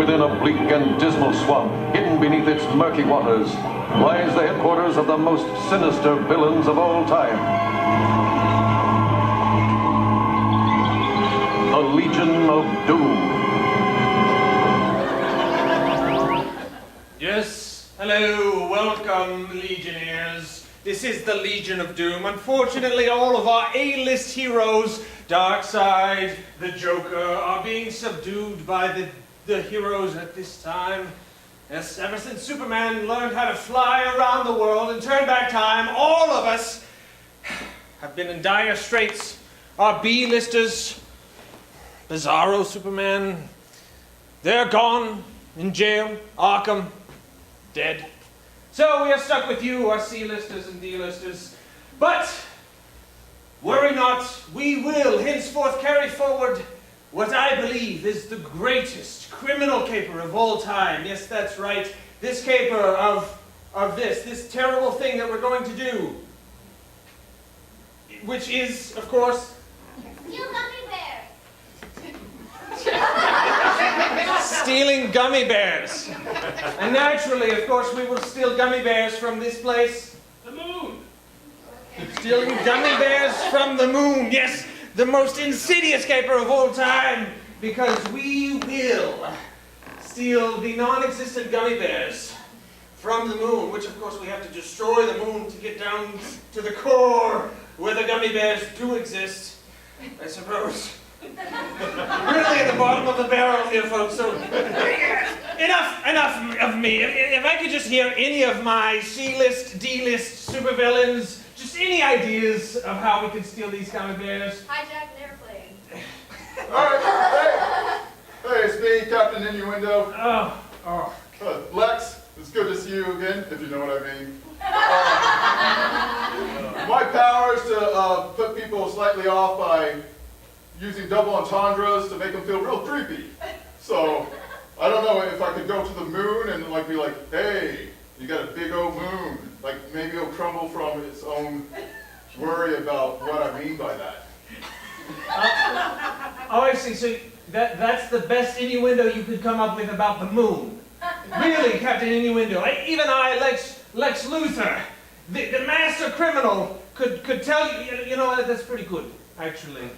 Within a bleak and dismal swamp, hidden beneath its murky waters, lies the headquarters of the most sinister villains of all time. The Legion of Doom. Yes, hello, welcome, Legionnaires. This is the Legion of Doom. Unfortunately, all of our A-list heroes, Darkseid, the Joker, are being subdued by the heroes at this time. Yes, ever since Superman learned how to fly around the world and turn back time, all of us have been in dire straits. Our B-listers, Bizarro Superman, they're gone, in jail, Arkham, dead. So we are stuck with you, our C-listers and D-listers. But worry not, we will henceforth carry forward what I believe is the greatest criminal caper of all time. Yes, that's right. This caper of this terrible thing that we're going to do. Which is, of course, Steal gummy bears. stealing gummy bears. And naturally, of course, we will steal gummy bears from this place. The moon! Stealing gummy bears from the moon. Yes, the most insidious caper of all time. Because we will steal the non-existent gummy bears from the moon. Which, of course, we have to destroy the moon to get down to the core where the gummy bears do exist, I suppose. Really at the bottom of the barrel here, folks. So enough of me. If I could just hear any of my C-list, D-list supervillains, just any ideas of how we could steal these gummy bears. Hijack an airplane. Alright, hey, it's me, Captain Innuendo. Oh. Lex, it's good to see you again, if you know what I mean. My power is to put people slightly off by using double entendres to make them feel real creepy. So, I don't know if I could go to the moon and be like, hey, you got a big old moon. Like, maybe it'll crumble from its own worry about what I mean by that. Oh, I see. So that's the best innuendo you could come up with about the moon. Really, Captain Innuendo. Even I, Lex Luthor, the master criminal, could tell you, you know, that's pretty good, actually.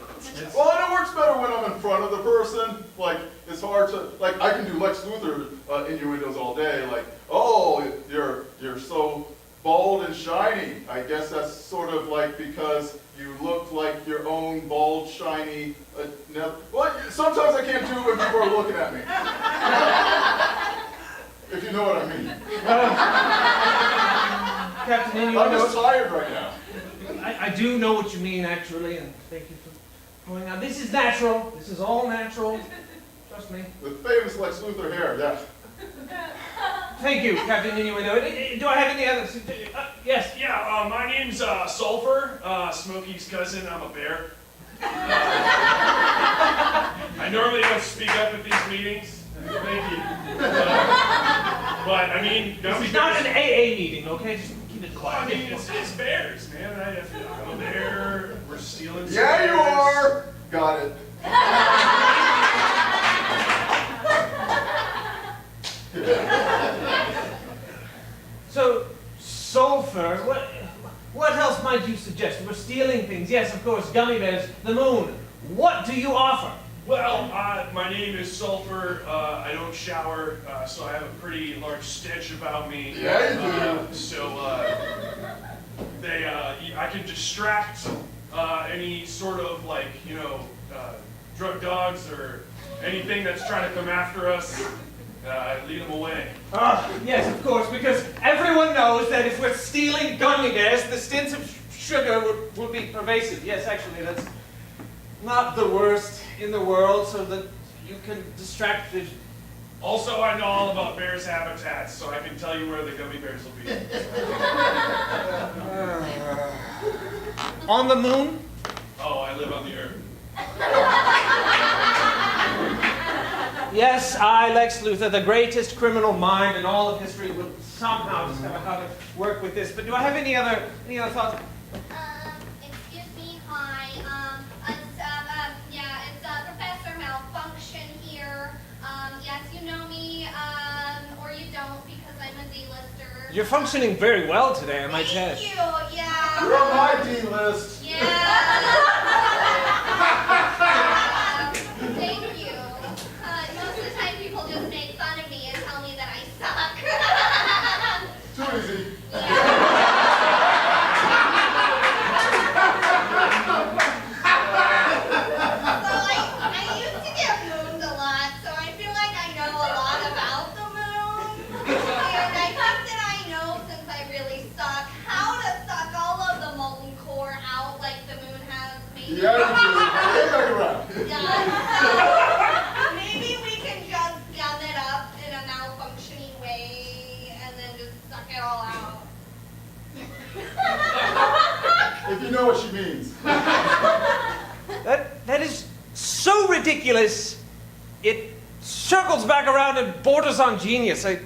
Well, and it works better when I'm in front of the person. Like, it's hard to, I can do Lex Luthor innuendos all day. Like, oh, you're so bald and shiny. I guess that's sort of like because you look like your own bald, shiny. Well, sometimes I can't do it when people are looking at me. If you know what I mean. Captain Innuendo. I'm just tired right now. I do know what you mean, actually, and thank you for pointing out. This is natural. This is all natural. Trust me. The famous Lex Luthor hair, yeah. Thank you, Captain Innuendo. Do I have any others? Yes. Yeah, my name's Sulfur, Smokey's cousin. I'm a bear. I normally don't speak up at these meetings. Thank you. But, I mean, This is not an AA meeting, okay? Just keep it Well, I quiet. mean, it's bears, man. I'm a bear. We're stealing some Yeah, you bears. are. Got it. So, Sulfur, what else might you suggest? We're stealing things. Yes, of course, gummy bears, the moon. What do you offer? Well, my name is Sulfur. I don't shower, so I have a pretty large stench about me. Yeah, you do. I can distract any sort of drug dogs or anything that's trying to come after us. Lead them away. Yes, of course, because everyone knows that if we're stealing gummy bears, the stench of sugar will be pervasive. Yes, actually, that's not the worst in the world, so that you can distract the... Also, I know all about bears' habitats, so I can tell you where the gummy bears will be. On the moon? Oh, I live on the earth. Yes, I, Lex Luthor, the greatest criminal mind in all of history, will somehow discover how to work with this. But do I have any other thoughts? Excuse me, hi. It's Professor Malfunction here. Yes, you know me. You're functioning very well today, I might say. Thank you, yeah. You're on my D-list. Yeah. Thank you. Most of the time people just make fun of me and tell me that I suck. Too easy. So I used to get mooned a lot, so I feel like I know a lot about the moon. And I think that I know, since I really suck, how to suck all of the molten core out like the moon has maybe. Yeah, you do. Hey, back around. Yeah, so maybe we can just gum it up in a malfunctioning way and then just suck it all out. If you know what she means. That is so ridiculous. It circles back around and borders on genius. I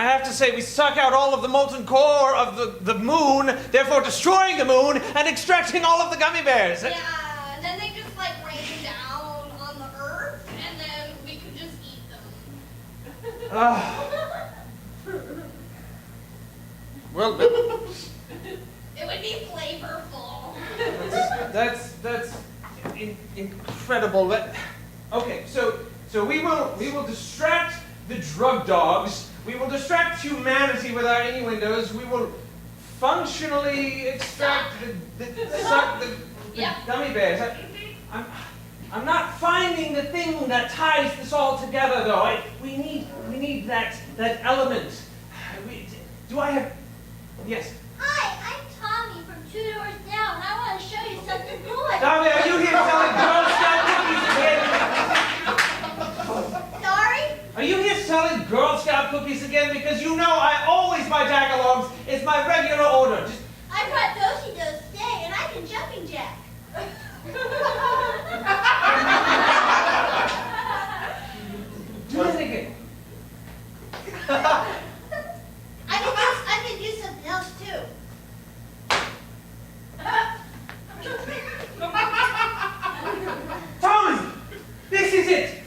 have to say, we suck out all of the molten core of the moon, therefore destroying the moon and extracting all of the gummy bears. Yeah, and then they just like rain down on the earth and then we could just eat them. Well, It would be flavorful. that's incredible. But okay, so we will distract the drug dogs. We will distract humanity with our innuendos. We will functionally extract the Yeah. gummy bears. I'm not finding the thing that ties this all together, though. We need that element. Do I have? Yes. Hi, I'm Tommy from 2 Doors Down. I want to show you something cool. Tommy, are you here selling Girl Scout cookies again? Sorry? Are you here selling Girl Scout cookies again? Because you know I always buy Tagalongs. It's my regular order. Just I brought Doshi-Dos today and I can jumping jack. do that again. I can do something else too. Tommy, this is it.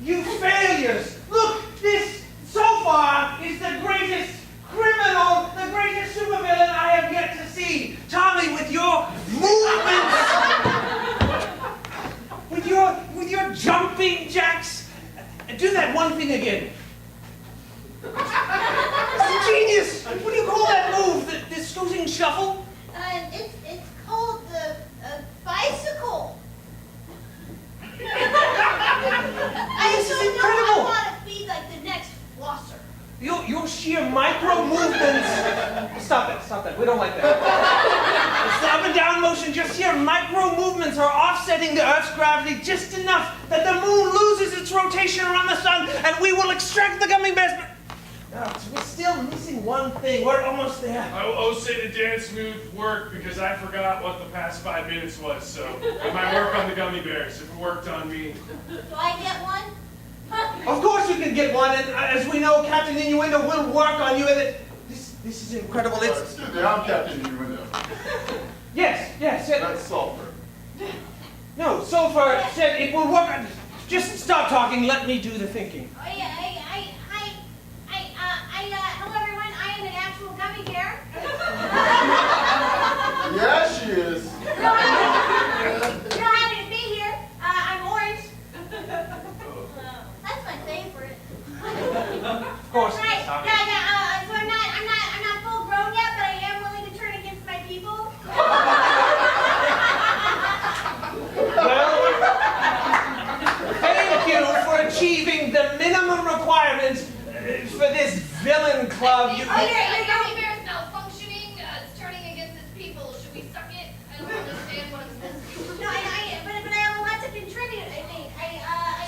You failures. Look, this so far is the greatest criminal, the greatest supervillain I have yet to see. Tommy, with your movements, with your jumping jacks, do that one thing again. It's genius. What do you call that move? The scooting shuffle? It's called the bicycle. I This is don't know incredible. I want to be like the next flosser. Your sheer micro movements. Stop that. We don't like that. It's the up and down motion, your sheer micro movements are offsetting the Earth's gravity just enough that the moon loses its rotation around the sun and we will extract the gummy bears. But we're still missing one thing. We're almost there. I say the dance move worked because I forgot what the past 5 minutes was, so it might work on the gummy bears if it worked on me. Do I get one? Of course you can get one, and as we know, Captain Innuendo will work on you. And this is incredible. It's Excuse me, I'm Captain Innuendo. yes. That's sulfur. No, Sulfur said it will work. Just stop talking. Let me do the thinking. Oh, yeah, hello everyone, I am an actual gummy bear. Yeah, she is. Real happy to be here. I'm orange. That's my favorite. Of course. Right. So I'm not full grown yet, but I am willing to turn against my people. Well, thank you for achieving the minimum requirements for this villain club. Your gummy bear is malfunctioning. It's turning against its people. Should we suck it? I don't understand what it's supposed to do. No, but I have a lot to contribute. I think I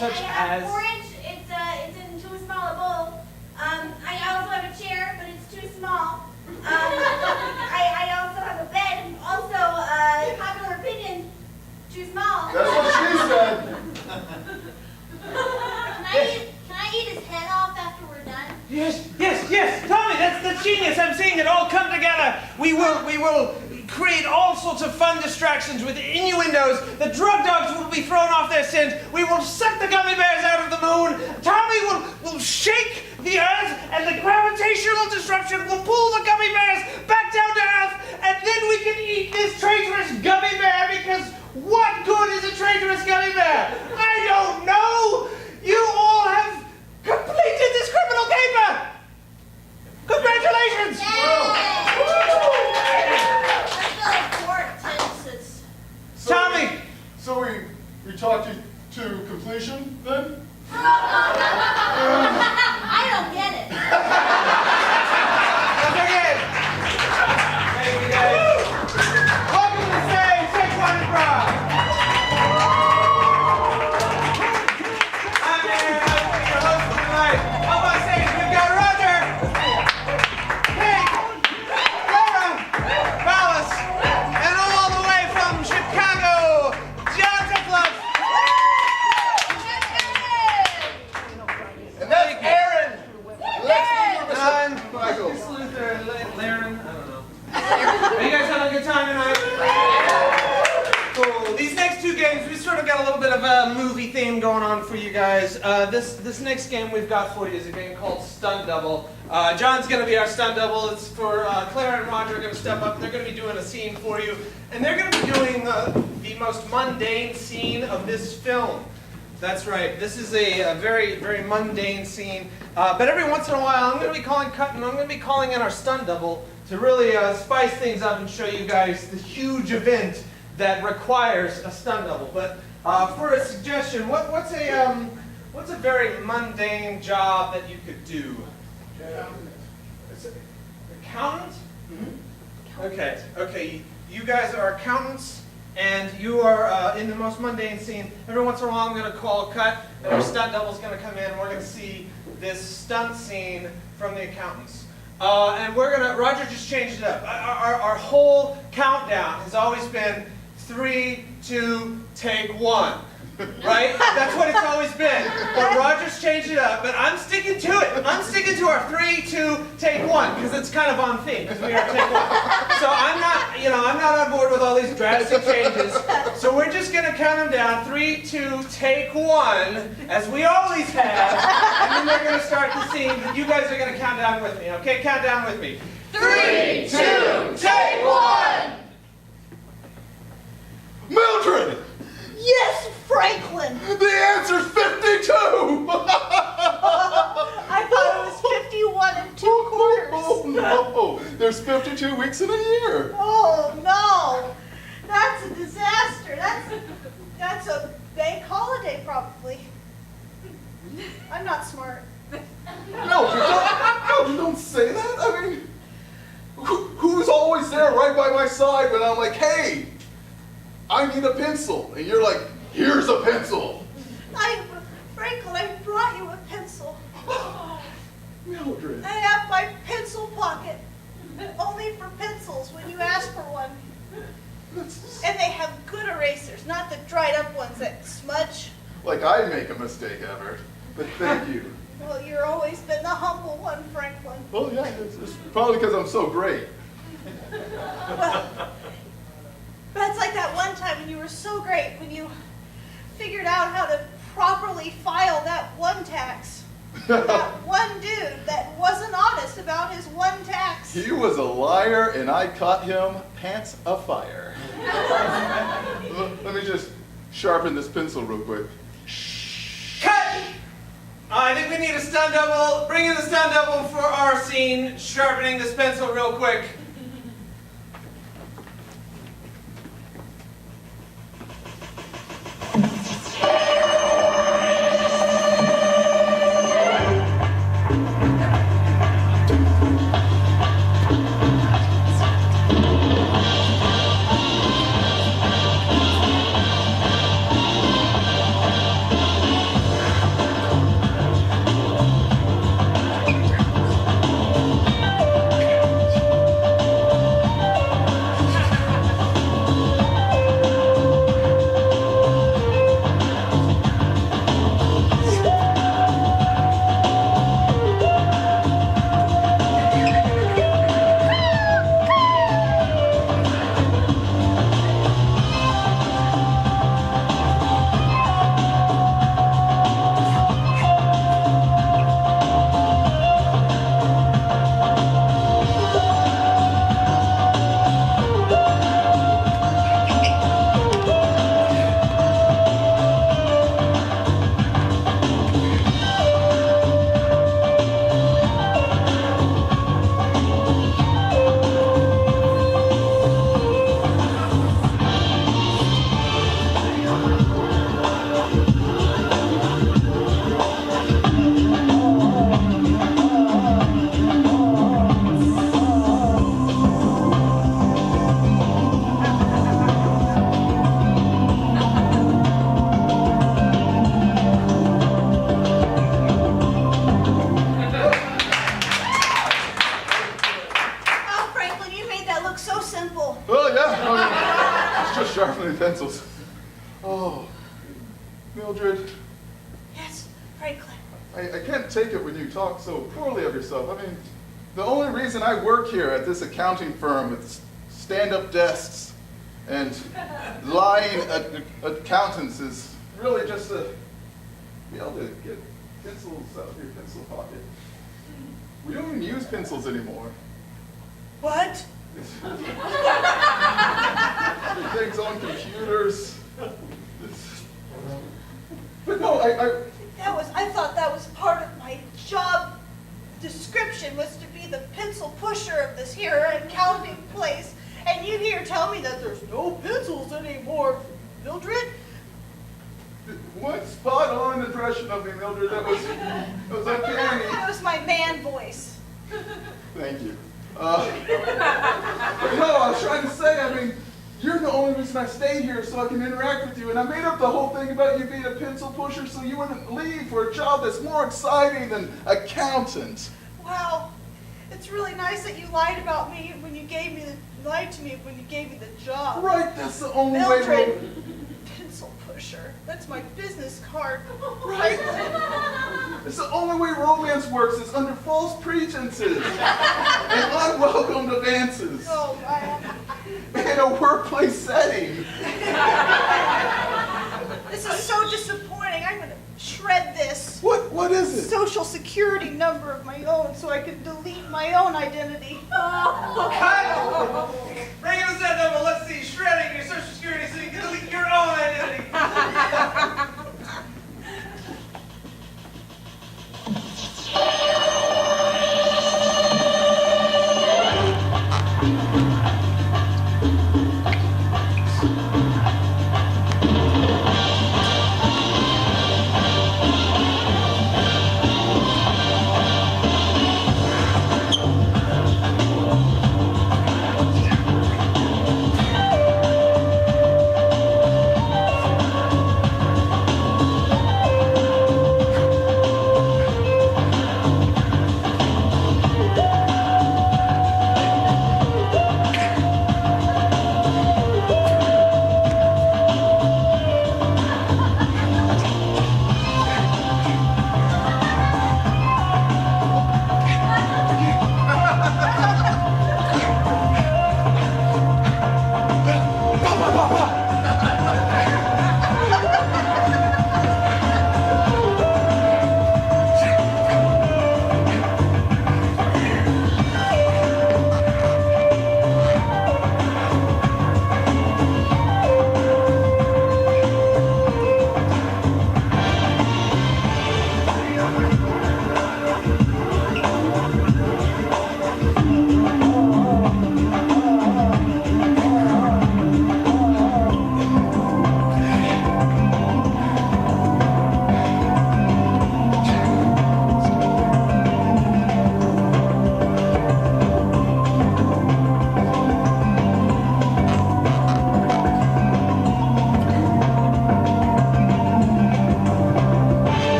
have as? orange. It's in too small a bowl. I also have a chair, but it's too small. I also have a bed. Also, popular opinion, too small. That's what she said. Can I eat his head off after we're done? Yes. Tommy, that's genius. I'm seeing it all come together. We will create all sorts of fun distractions with innuendos. The drug dogs will be thrown off their scent. We will suck the gummy bears out of the moon. Tommy will shake the earth, and the gravitational destruction destruction will pull the gummy bears back down to earth, and then we can eat this traitorous gummy bear, because what good is a traitorous gummy bear? I don't know! You all have completed this criminal caper! Congratulations! Tommy! So we talked you to completion then? I don't get it. Okay. Thank you guys. Welcome to the stage, Take One Improv. I'm your host for tonight. Up on stage, we've got Roger, Kate, Laura, Dallas, and all the way from Chicago, John Tickluff. And that's Aaron! John, Michael. Luther, Laren, I don't know. Are you guys having a good time tonight? Cool. These next two games, we sort of got a little bit of a movie theme going on for you guys. This next game we've got for you is a game called Stunt Double. John's going to be our stunt double. It's for Claire and Roger are going to step up. They're going to be doing a scene for you. And they're going to be doing the most mundane scene of this film. That's right. This is a very, very mundane scene. But every once in a while, I'm going to be calling cut, and I'm going to be calling in our stunt double to really spice things up and show you guys the huge event that requires a stunt double. But for a suggestion, what's a very mundane job that you could do? Accountant? Mm-hmm. Okay. You guys are accountants, and you are in the most mundane scene. Every once in a while, I'm going to call a cut, and our stunt double's going to come in, and we're going to see this stunt scene from the accountants. And Roger just changed it up. Our whole countdown has always been 3, 2, take 1. Right? That's what it's always been. But Roger's changed it up, but I'm sticking to it. I'm sticking to our 3, 2, take 1, because it's kind of on theme, because we are take 1. So I'm not on board with all these drastic changes. So we're just going to count them down, 3, 2, take 1, as we always have, and then we're going to start the scene. You guys are going to count down with me, okay? Count down with me. 3, 2, take 1. Mildred! Yes, Franklin! The answer's 52! I thought it was 51 and 2 quarters. Oh no! There's 52 weeks in a year! Oh no! That's a disaster. That's a bank holiday probably. I'm not smart. No, don't say that. I mean, who's always there right by my side when I'm like, hey, I need a pencil. And you're like, here's a pencil. Franklin, I brought you a pencil. Mildred. I have my pencil pocket. Only for pencils when you ask for one. And they have good erasers, not the dried up ones that smudge. Like I make a mistake, Everett. But thank you. Well, you've always been the humble one, Franklin. Well, yeah, it's probably because I'm so great. Well, that's like that one time when you were so great, when you figured out how to properly file that one tax. That one dude that wasn't honest about his one tax. He was a liar, and I caught him pants afire. Let me just sharpen this pencil real quick. Cut! I think we need a stunt double. Bring in the stunt double for our scene, sharpening this pencil real quick. I can't take it when you talk so poorly of yourself. I mean, the only reason I work here at this accounting firm with stand-up desks and lying accountants is really just to be able to get pencils out of your pencil pocket. We don't even use pencils anymore. What? Everything's on computers. But no, I thought that was part of my job description, was to be the pencil pusher of this here accounting place. And you here tell me that there's no pencils anymore, Mildred? One spot-on impression of me, Mildred. That was uncanny. That was my man voice. Thank you. But no, I was trying to say, I mean, you're the only reason I stay here, so I can interact with you. And I made up the whole thing about you being a pencil pusher so you wouldn't leave for a job that's more exciting than accountant. Wow. It's really nice that you lied about me when you lied to me when you gave me the job. Right, that's the only Mildred, way. pencil pusher. That's my business card. Right. It's the only way romance works is under false pretenses and unwelcomed advances Oh, man. in a workplace setting. This is so disappointing. I'm going to shred this What is it? social security number of my own so I can delete my own identity. Cut! Bring us that number. Let's see. Shredding your social security so you can delete your own identity.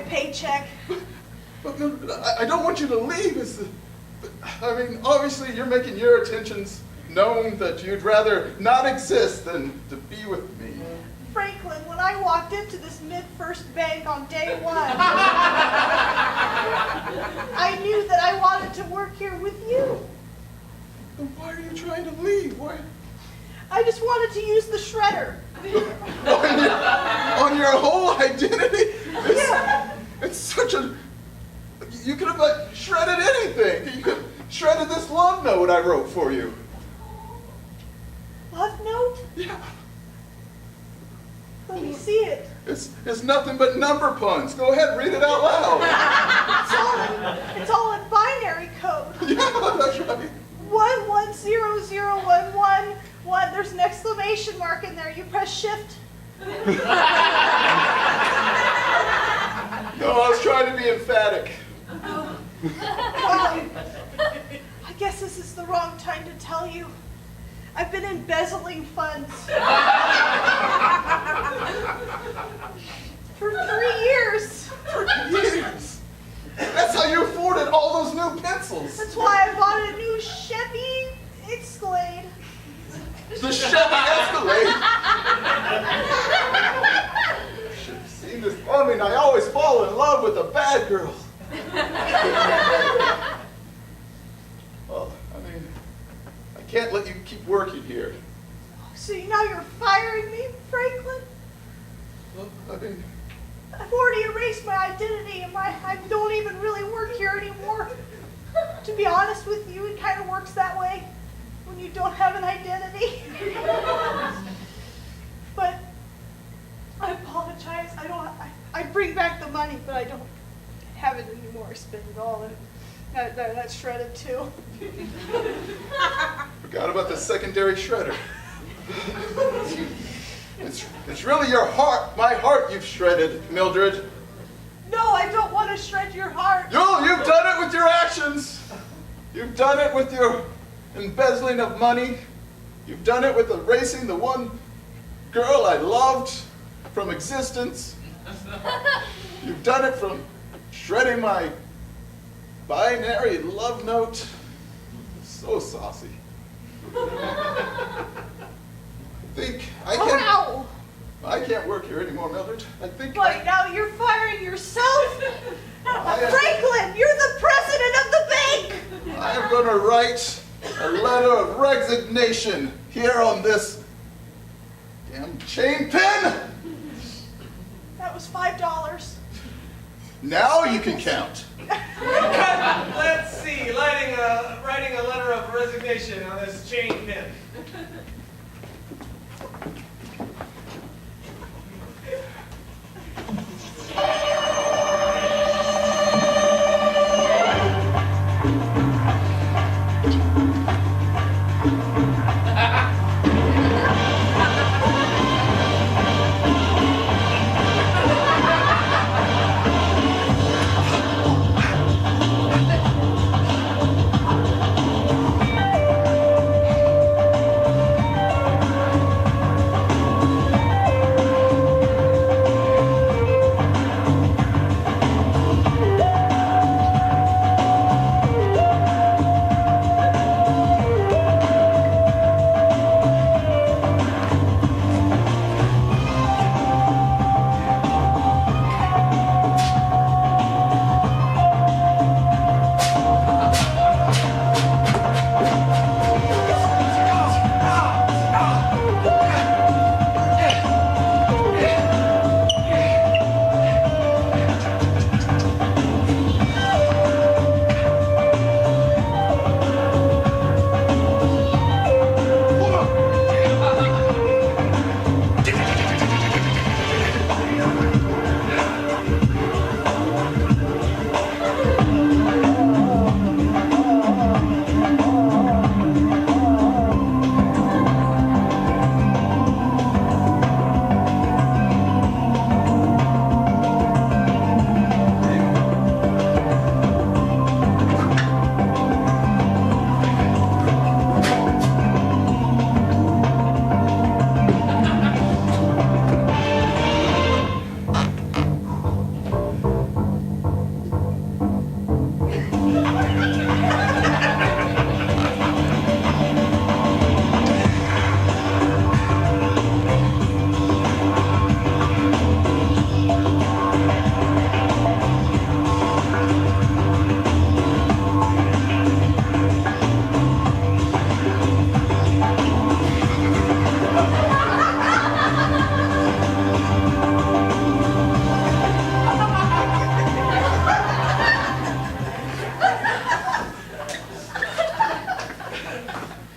paycheck. But no, I don't want you to leave. I mean, obviously you're making your intentions known that you'd rather not exist than to be with me. Franklin, when I walked into this Mid-First Bank on day one, I knew that I wanted to work here with you. Then why are you trying to leave? Why? I just wanted to use the shredder. on your whole identity? Yeah. It's such a... You could have shredded anything. You could have shredded this love note I wrote for you. Love note? Yeah. Let me see it. It's nothing but number puns. Go ahead, read it out loud. It's all in binary code. Yeah, that's right. 110011. There's an exclamation mark in there. You press shift. No, I was trying to be emphatic. I guess this is the wrong time to tell you. I've been embezzling funds. For 3 years. Years. That's how you afforded all those new pencils. That's why I bought a new Chevy Escalade. The Chevy Escalade. Should have seen this coming. I always fall in love with a bad girl. Well, I mean, I can't let you keep working here. So now you're firing me, Franklin? Well, I mean, I've already erased my identity and I don't even really work here anymore. To be honest with you, it kind of works that way when you don't have an identity. But I apologize. I bring back the money, but I don't have it anymore. I spend it all and that's shredded too. forgot about the secondary shredder. It's really your heart, my heart you've shredded, Mildred. No, I don't want to shred your heart. You've done it with your actions. You've done it with your embezzling of money. You've done it with erasing the one girl I loved from existence. You've done it from shredding my binary love note. So saucy. I think Wow. I can't work here anymore, Mildred. I think What, now you're firing yourself? I am- Franklin, you're the president of the bank! I am going to write a letter of resignation here on this damn chain pin. That was $5. Now you can count. Let's see, writing a letter of resignation on this chain pin.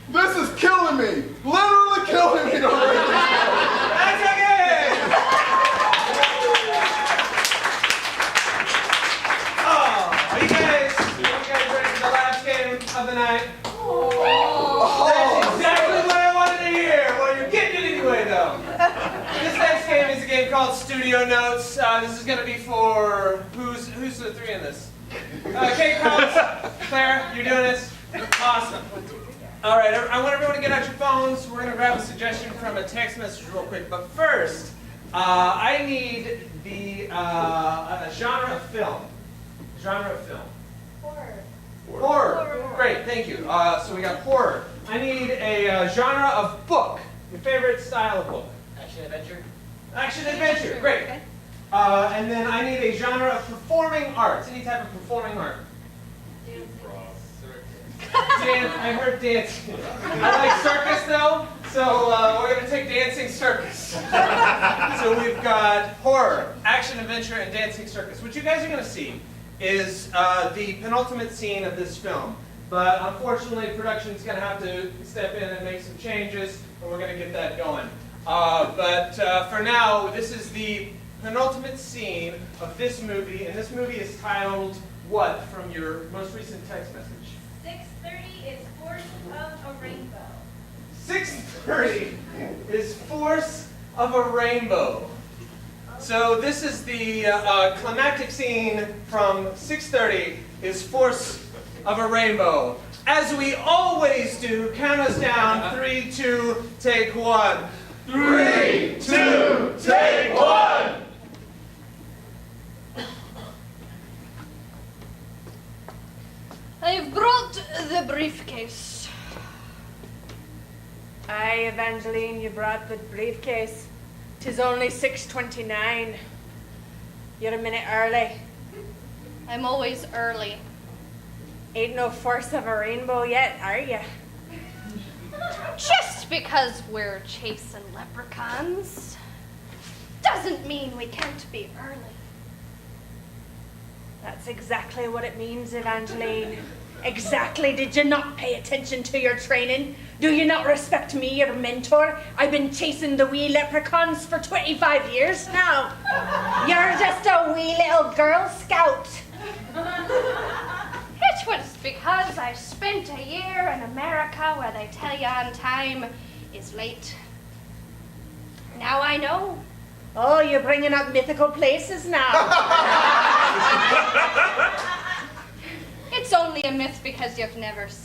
This is killing me. Literally killing me. That's okay! Oh, are you guys ready for the last game of the night? That's exactly what I wanted to hear. Well, you're getting it anyway, though. This next game is a game called Studio Notes. This is going to be for who's the three in this? Kate, Carlos, Claire, you're doing this. Awesome. All right, I want everyone to get out your phones. We're going to grab a suggestion from a text message real quick. But first, I need the a genre of film. Genre of film. Horror. Horror. Great, thank you. So we got horror. I need a genre of book. Your favorite style of book? Action adventure. Action adventure. Great. Okay. And then I need a genre of performing arts. Any type of performing art. I heard dancing. I like circus though, so we're going to take dancing circus. So we've got horror, action adventure, and dancing circus. What you guys are going to see is the penultimate scene of this film. But unfortunately, production's going to have to step in and make some changes, and we're going to get that going. But for now, this is the penultimate scene of this movie, and this movie is titled what from your most recent text message? 6:30 is Force of a Rainbow. 6:30 is Force of a Rainbow. So this is the climactic scene from 6:30 is Force of a Rainbow. As we always do, count us down. 3, 2, take 1. 3, 2, take 1. I've brought the briefcase. Aye, Evangeline, you brought the briefcase. 'Tis only 6:29. You're a minute early. I'm always early. Ain't no force of a rainbow yet, are you? Just because we're chasing leprechauns doesn't mean we can't be early. That's exactly what it means, Evangeline. Exactly. Did you not pay attention to your training? Do you not respect me, your mentor? I've been chasing the wee leprechauns for 25 years now. You're just a wee little Girl Scout. It was because I spent a year in America where they tell you on time is late. Now I know. Oh, you're bringing up mythical places now. It's only a myth because you've never seen